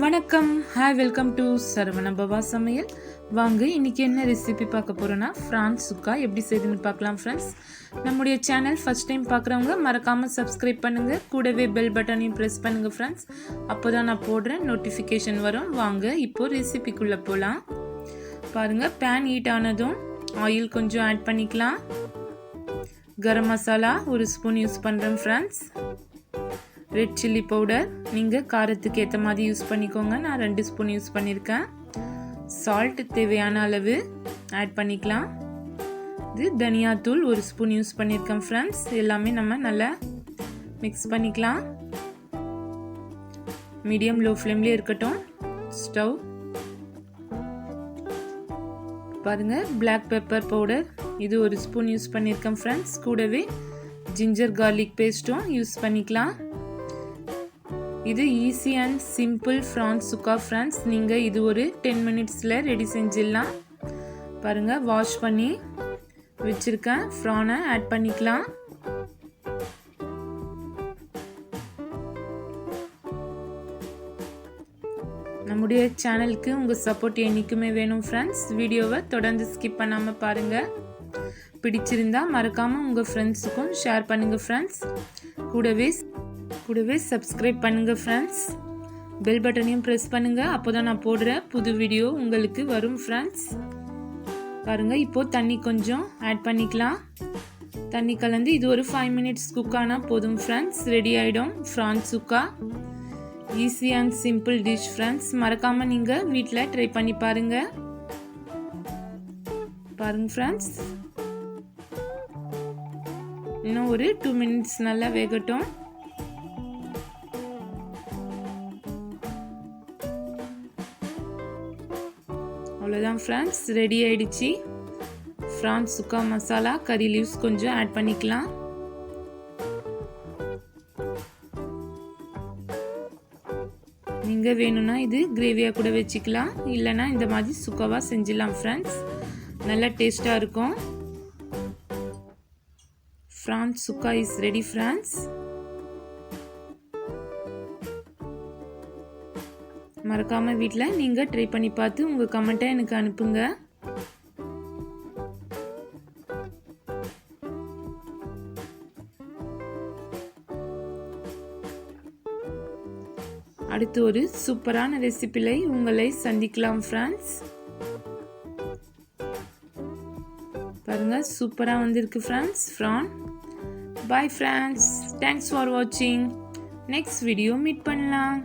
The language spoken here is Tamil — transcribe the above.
வணக்கம், ஹாய், வெல்கம் டு சரவண பவா சமையல். வாங்க இன்னைக்கு என்ன ரெசிபி பார்க்க போகிறோன்னா ப்ரான் சுக்கா எப்படி செய்யுதுன்னு பார்க்கலாம் ஃப்ரெண்ட்ஸ். நம்முடைய சேனல் ஃபஸ்ட் டைம் பார்க்குறவங்க மறக்காமல் சப்ஸ்கிரைப் பண்ணுங்கள், கூடவே பெல் பட்டனையும் ப்ரெஸ் பண்ணுங்கள் ஃப்ரெண்ட்ஸ். அப்போ தான் நான் போடுறேன் நோட்டிஃபிகேஷன் வரும். வாங்க இப்போது ரெசிபிக்குள்ளே போகலாம். பாருங்கள், பேன் ஹீட் ஆனதும் ஆயில் கொஞ்சம் ஆட் பண்ணிக்கலாம். கரம் மசாலா ஒரு ஸ்பூன் யூஸ் பண்ணுறேன் ஃப்ரெண்ட்ஸ். ரெட் சில்லி பவுடர் நீங்கள் காரத்துக்கு ஏற்ற மாதிரி யூஸ் பண்ணிக்கோங்க, நான் 2 ஸ்பூன் யூஸ் பண்ணியிருக்கேன். சால்ட் தேவையான அளவு ஆட் பண்ணிக்கலாம். இது தனியாத்தூள் ஒரு ஸ்பூன் யூஸ் பண்ணியிருக்கேன் ஃப்ரெண்ட்ஸ். எல்லாமே நம்ம நல்லா மிக்ஸ் பண்ணிக்கலாம். மீடியம் லோ ஃப்ளேம்லேயே இருக்கட்டும் ஸ்டவ். பாருங்கள், பிளாக் பெப்பர் பவுடர் இது ஒரு ஸ்பூன் யூஸ் பண்ணியிருக்கேன் ஃப்ரெண்ட்ஸ். கூடவே ஜிஞ்சர் கார்லிக் பேஸ்ட்டும் யூஸ் பண்ணிக்கலாம். இது easy and simple prawn chukka friends. நீங்கள் இது ஒரு 10 மினிட்ஸில் ரெடி செஞ்சிடலாம். பாருங்கள், வாஷ் பண்ணி வச்சுருக்கேன் ப்ரானை ஆட் பண்ணிக்கலாம். நம்முடைய சேனலுக்கு உங்கள் சப்போர்ட் என்றைக்குமே வேணும் ஃப்ரெண்ட்ஸ். வீடியோவை தொடர்ந்து ஸ்கிப் பண்ணாமல் பாருங்கள். பிடிச்சிருந்தா மறக்காமல் உங்கள் ஃப்ரெண்ட்ஸுக்கும் ஷேர் பண்ணுங்கள் ஃப்ரெண்ட்ஸ். கூடவே சப்ஸ்கிரைப் பண்ணுங்கள் ஃப்ரெண்ட்ஸ். பெல் பட்டனையும் ப்ரெஸ் பண்ணுங்கள், அப்போ தான் நான் போடுற புது வீடியோ உங்களுக்கு வரும் ஃப்ரெண்ட்ஸ். பாருங்கள், இப்போது தண்ணி கொஞ்சம் ஆட் பண்ணிக்கலாம். தண்ணி கலந்து இது ஒரு 5 மினிட்ஸ் குக் ஆனால் போதும் ஃப்ரெண்ட்ஸ். ரெடி ஆகிடும் prawn chukka. Easy and simple dish friends. மறக்காமல் நீங்கள் வீட்டில் ட்ரை பண்ணி பாருங்கள். ஃப்ரெண்ட்ஸ், இன்னும் ஒரு 2 மினிட்ஸ் நல்லா வேகட்டும். அவ்வளோதான் ஃப்ரெண்ட்ஸ், ரெடி ஆயிடுச்சு ப்ரான் சுக்கா மசாலா. கறி லீவ்ஸ் கொஞ்சம் ஆட் பண்ணிக்கலாம். நீங்கள் வேணும்னா இது கிரேவியாக கூட வச்சுக்கலாம், இல்லைனா இந்த மாதிரி சுக்காவாக செஞ்சிடலாம் ஃப்ரெண்ட்ஸ். நல்லா டேஸ்ட்டாக இருக்கும். Prawn chukka is ready friends. மறக்காமல் வீட்டில் நீங்கள் ட்ரை பண்ணி பார்த்து உங்கள் கமெண்ட்டை எனக்கு அனுப்புங்க. அடுத்து ஒரு சூப்பரான ரெசிபியை உங்களை சந்திக்கலாம் ஃப்ரெண்ட்ஸ். பாருங்கள், சூப்பராக வந்திருக்கு friends prawn. Bye friends, thanks for வாட்சிங். நெக்ஸ்ட் வீடியோ மீட் பண்ணலாம்.